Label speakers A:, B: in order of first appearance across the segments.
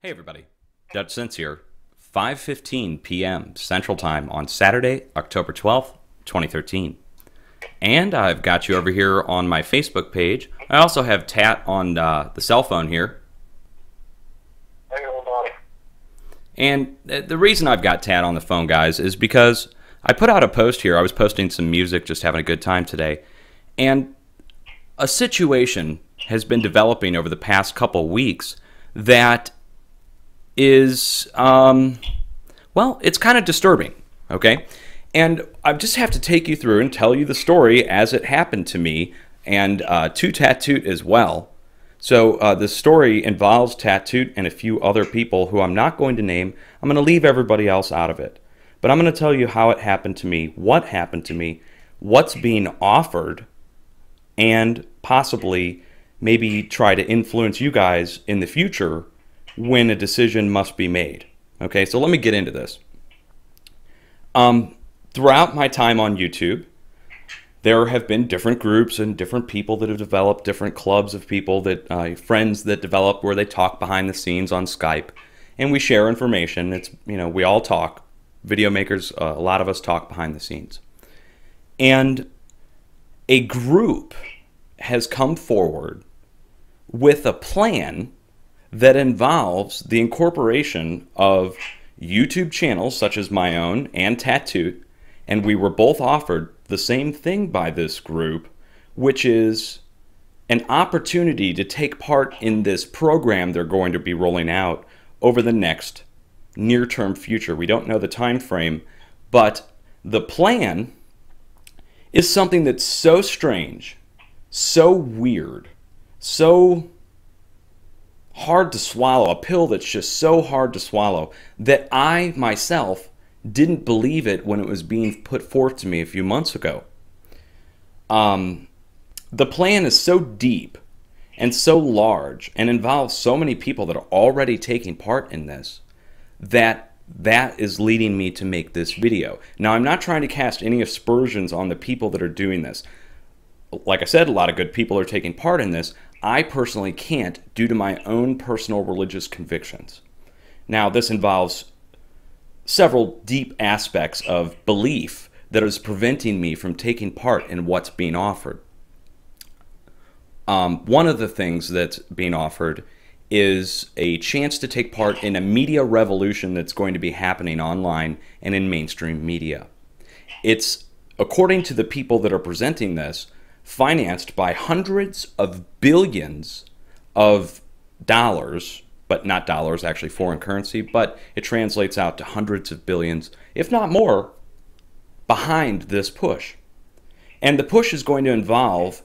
A: Hey everybody, Dutch Sense here. 5:15 p.m. Central Time on Saturday, October 12th, 2013. And I've got you over here on my Facebook page. I also have Tat on the cell phone here.
B: Hey, hold on.
A: And the reason I've got Tat on the phone, guys, is because I put out a post here. I was posting some music, just having a good time today. And a situation has been developing over the past couple weeks that is, well, it's kind of disturbing, okay? And I just have to take you through and tell you the story as it happened to me and to Tattoo as well. So the story involves Tattoo and a few other people who I'm not going to name. I'm going to leave everybody else out of it. But I'm going to tell you how it happened to me, what happened to me, what's being offered, and possibly maybe try to influence you guys in the future when a decision must be made. Okay, so let me get into this. Throughout my time on YouTube, there have been different groups and different people that have developed, different clubs of people that friends that develop where they talk behind the scenes on Skype, and we share information. It's, you know, we all talk. Video makers, a lot of us talk behind the scenes. And a group has come forward with a plan that involves the incorporation of YouTube channels such as my own and Tattoo, and we were both offered the same thing by this group, which is an opportunity to take part in this program they're going to be rolling out over the next near-term future. We don't know the time frame, but the plan is something that's so strange, so weird, so hard to swallow, a pill that's just so hard to swallow that I myself didn't believe it when it was being put forth to me a few months ago. The plan is so deep and so large and involves so many people that are already taking part in this that is leading me to make this video. Now, I'm not trying to cast any aspersions on the people that are doing this. Like I said, a lot of good people are taking part in this. I personally can't due to my own personal religious convictions. Now, this involves several deep aspects of belief that is preventing me from taking part in what's being offered. One of the things that's being offered is a chance to take part in a media revolution that's going to be happening online and in mainstream media. It's, according to the people that are presenting this, financed by hundreds of billions of dollars, but not dollars, actually foreign currency, but it translates out to hundreds of billions, if not more, behind this push. And the push is going to involve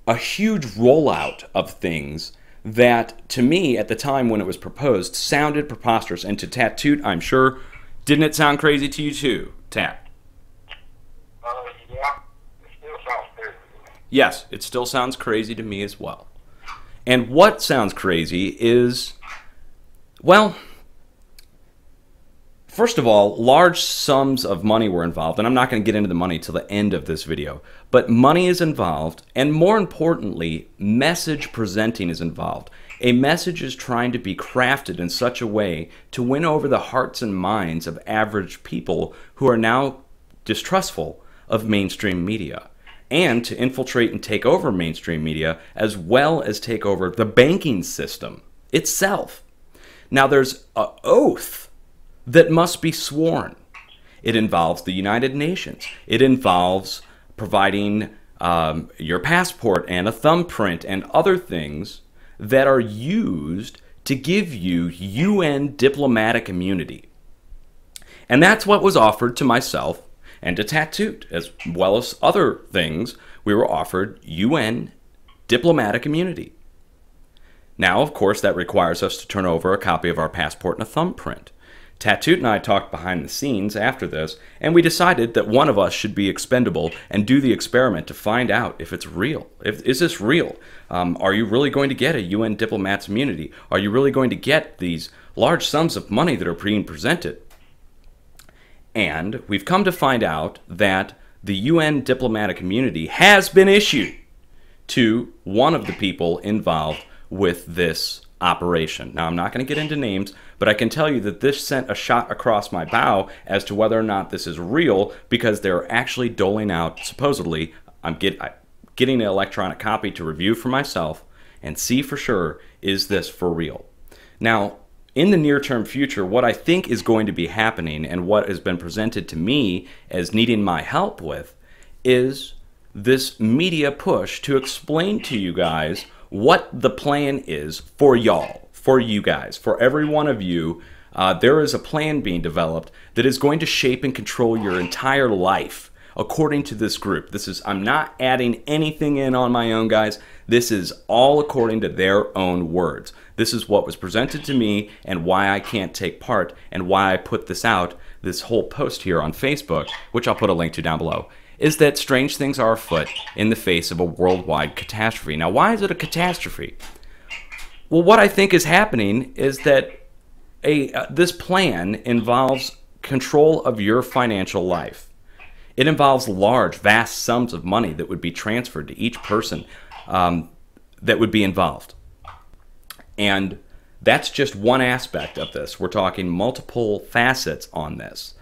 A: a huge rollout of things that, to me, at the time when it was proposed, sounded preposterous. And to Tattoo, I'm sure, didn't it sound crazy to you too, Tat?
B: Yeah, it still sounds crazy.
A: Yes, it still sounds crazy to me as well. And what sounds crazy is, well, first of all, large sums of money were involved, and I'm not going to get into the money till the end of this video, but money is involved, and more importantly, message presenting is involved. A message is trying to be crafted in such a way to win over the hearts and minds of average people who are now distrustful of mainstream media, and to infiltrate and take over mainstream media as well as take over the banking system itself. Now, there's an oath that must be sworn. It involves the United Nations. It involves providing your passport and a thumbprint and other things that are used to give you UN diplomatic immunity. And that's what was offered to myself and to Tattoo, as well as other things. We were offered UN diplomatic immunity. Now, of course, that requires us to turn over a copy of our passport and a thumbprint. Tattoo and I talked behind the scenes after this, and we decided that one of us should be expendable and do the experiment to find out if it's real. Is this real? Are you really going to get a UN diplomat's immunity? Are you really going to get these large sums of money that are being presented? And we've come to find out that the UN diplomatic immunity has been issued to one of the people involved with this operation. Now, I'm not going to get into names, but I can tell you that this sent a shot across my bow as to whether or not this is real, because they're actually doling out, supposedly, I'm getting an electronic copy to review for myself and see for sure, is this for real? Now, in the near-term future, what I think is going to be happening and what has been presented to me as needing my help with is this media push to explain to you guys what the plan is for y'all, for you guys, for every one of you. There is a plan being developed that is going to shape and control your entire life according to this group. I'm not adding anything in on my own, guys. This is all according to their own words. This is what was presented to me and why I can't take part and why I put this out, this whole post here on Facebook, which I'll put a link to down below, is that strange things are afoot in the face of a worldwide catastrophe. Now, why is it a catastrophe? Well, what I think is happening is that this plan involves control of your financial life. It involves large, vast sums of money that would be transferred to each person that would be involved. And that's just one aspect of this. We're talking multiple facets on this.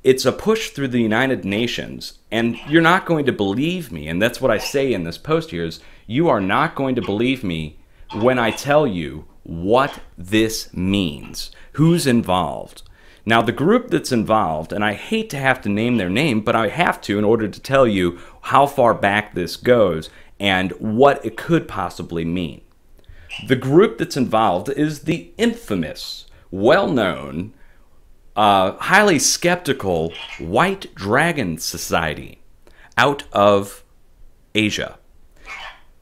A: It's a push through the United Nations, and you're not going to believe me, and that's what I say in this post here, is you are not going to believe me when I tell you what this means, who's involved. Now, the group that's involved, and I hate to have to name their name, but I have to in order to tell you how far back this goes and what it could possibly mean. The group that's involved is the infamous, well-known, highly skeptical White Dragon Society out of Asia.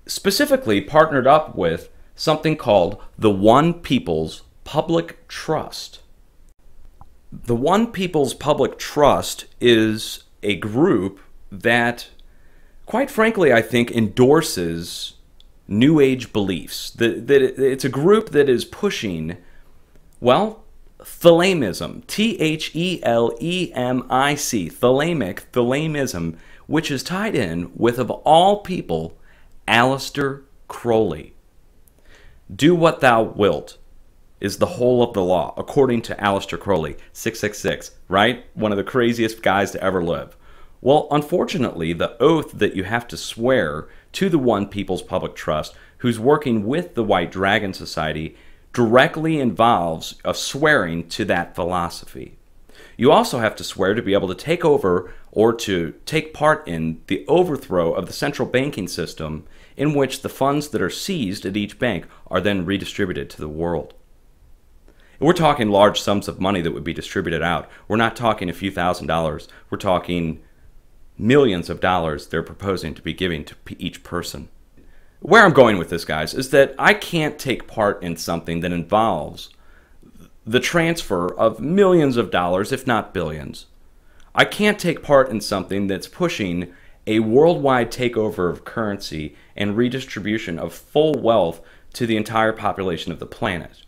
A: Specifically partnered up with something called the One People's Public Trust. The One People's Public Trust is a group that, quite frankly, I think endorses New Age beliefs. It's a group that is pushing, well, Thelamism, Thelemic, Thelamism, which is tied in with, of all people, Aleister Crowley. Do what thou wilt is the whole of the law, according to Aleister Crowley, 666, right? One of the craziest guys to ever live. Well, unfortunately, the oath that you have to swear to the One People's Public Trust, who's working with the White Dragon Society, directly involves a swearing to that philosophy. You also have to swear to be able to take over or to take part in the overthrow of the central banking system, in which the funds that are seized at each bank are then redistributed to the world. We're talking large sums of money that would be distributed out. We're not talking a few $1,000s. We're talking millions of dollars they're proposing to be giving to each person. Where I'm going with this, guys, is that I can't take part in something that involves the transfer of millions of dollars, if not billions. I can't take part in something that's pushing a worldwide takeover of currency and redistribution of full wealth to the entire population of the planet.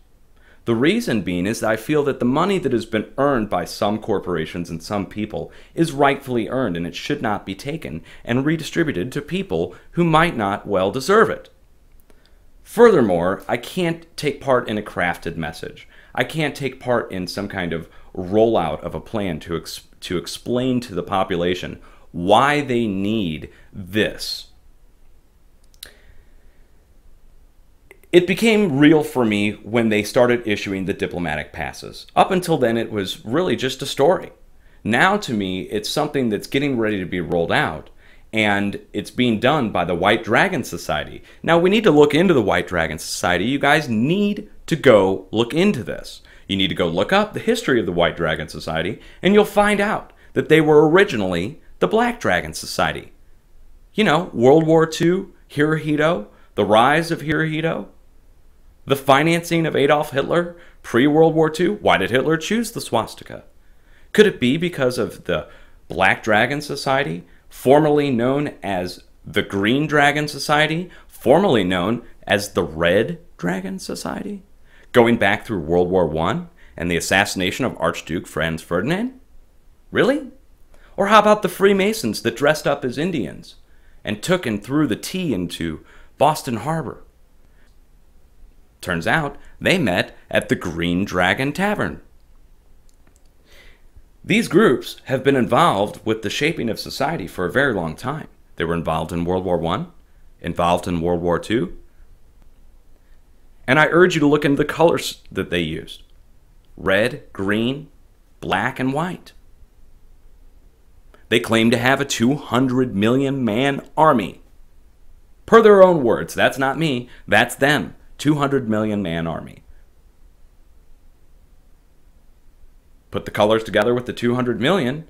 A: The reason being is that I feel that the money that has been earned by some corporations and some people is rightfully earned, and it should not be taken and redistributed to people who might not well deserve it. Furthermore, I can't take part in a crafted message. I can't take part in some kind of rollout of a plan to explain to the population why they need this. It became real for me when they started issuing the diplomatic passes. Up until then, it was really just a story. Now, to me, it's something that's getting ready to be rolled out, and it's being done by the White Dragon Society. Now, we need to look into the White Dragon Society. You guys need to go look into this. You need to go look up the history of the White Dragon Society, and you'll find out that they were originally the Black Dragon Society. You know, World War II, Hirohito, the rise of Hirohito, the financing of Adolf Hitler pre-World War II. Why did Hitler choose the swastika? Could it be because of the Black Dragon Society, formerly known as the Green Dragon Society, formerly known as the Red Dragon Society, going back through World War I and the assassination of Archduke Franz Ferdinand? Really? Or how about the Freemasons that dressed up as Indians and took and threw the tea into Boston Harbor? Turns out they met at the Green Dragon Tavern. These groups have been involved with the shaping of society for a very long time. They were involved in World War I, involved in World War II. And I urge you to look into the colors that they used. Red, green, black, and white. They claim to have a 200 million man army. Per their own words, that's not me, that's them. 200 million man army. Put the colors together with the 200 million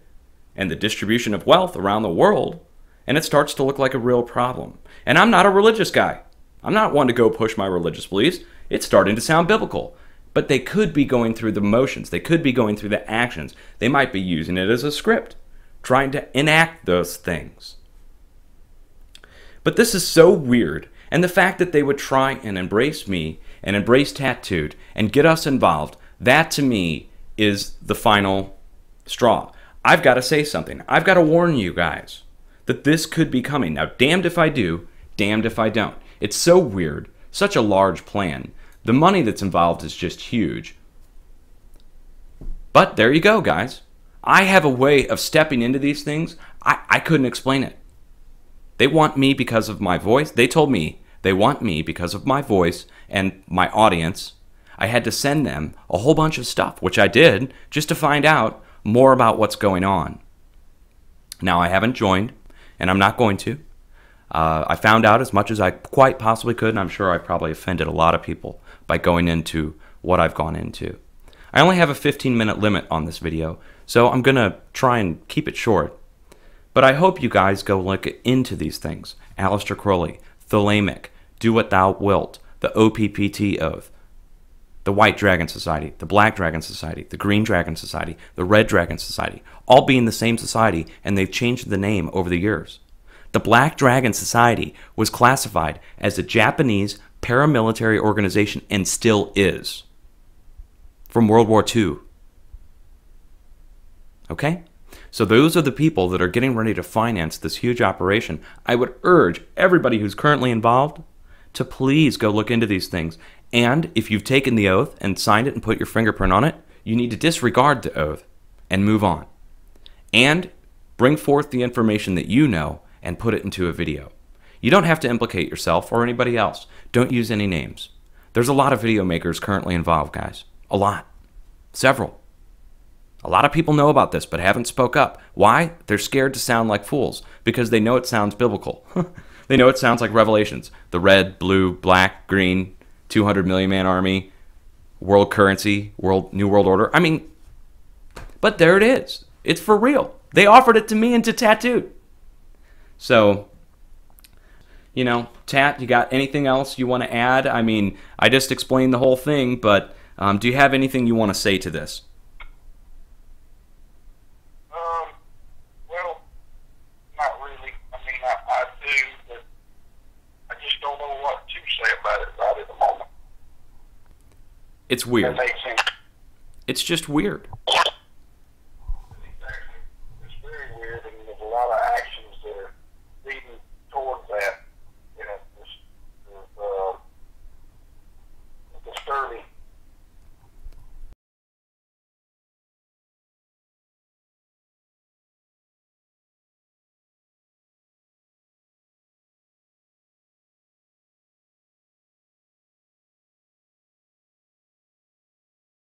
A: and the distribution of wealth around the world, and it starts to look like a real problem. And I'm not a religious guy. I'm not one to go push my religious beliefs. It's starting to sound biblical. But they could be going through the motions. They could be going through the actions. They might be using it as a script, trying to enact those things. But this is so weird. And the fact that they would try and embrace me and embrace Tattooed and get us involved, that to me is the final straw. I've got to say something. I've got to warn you guys that this could be coming. Now, damned if I do, damned if I don't. It's so weird, such a large plan. The money that's involved is just huge. But there you go, guys. I have a way of stepping into these things. I couldn't explain it. They want me because of my voice. They told me they want me because of my voice and my audience. I had to send them a whole bunch of stuff, which I did, just to find out more about what's going on. Now, I haven't joined, and I'm not going to. I found out as much as I quite possibly could, and I'm sure I probably offended a lot of people by going into what I've gone into. I only have a 15-minute limit on this video, so I'm going to try and keep it short. But I hope you guys go look into these things. Aleister Crowley, Thelemic, Do What Thou Wilt, the OPPT Oath, the White Dragon Society, the Black Dragon Society, the Green Dragon Society, the Red Dragon Society, all being the same society, and they've changed the name over the years. The Black Dragon Society was classified as a Japanese paramilitary organization and still is from World War II. Okay? So those are the people that are getting ready to finance this huge operation. I would urge everybody who's currently involved to please go look into these things. And if you've taken the oath and signed it and put your fingerprint on it, you need to disregard the oath and move on. And bring forth the information that you know and put it into a video. You don't have to implicate yourself or anybody else. Don't use any names. There's a lot of video makers currently involved, guys. A lot. Several. A lot of people know about this but haven't spoke up. Why? They're scared to sound like fools because they know it sounds biblical. They know it sounds like Revelations. The red, blue, black, green, 200 million man army, world currency, new world order. I mean, but there it is. It's for real. They offered it to me and to Tattooed. So, you know, Tat, you got anything else you want to add? I mean, I just explained the whole thing, but do you have anything you want to say to this?
B: Well, not really. I mean, I do, but I just don't know what to say about it right at the moment.
A: It's weird.
B: That makes sense.
A: It's just weird.
B: Yeah.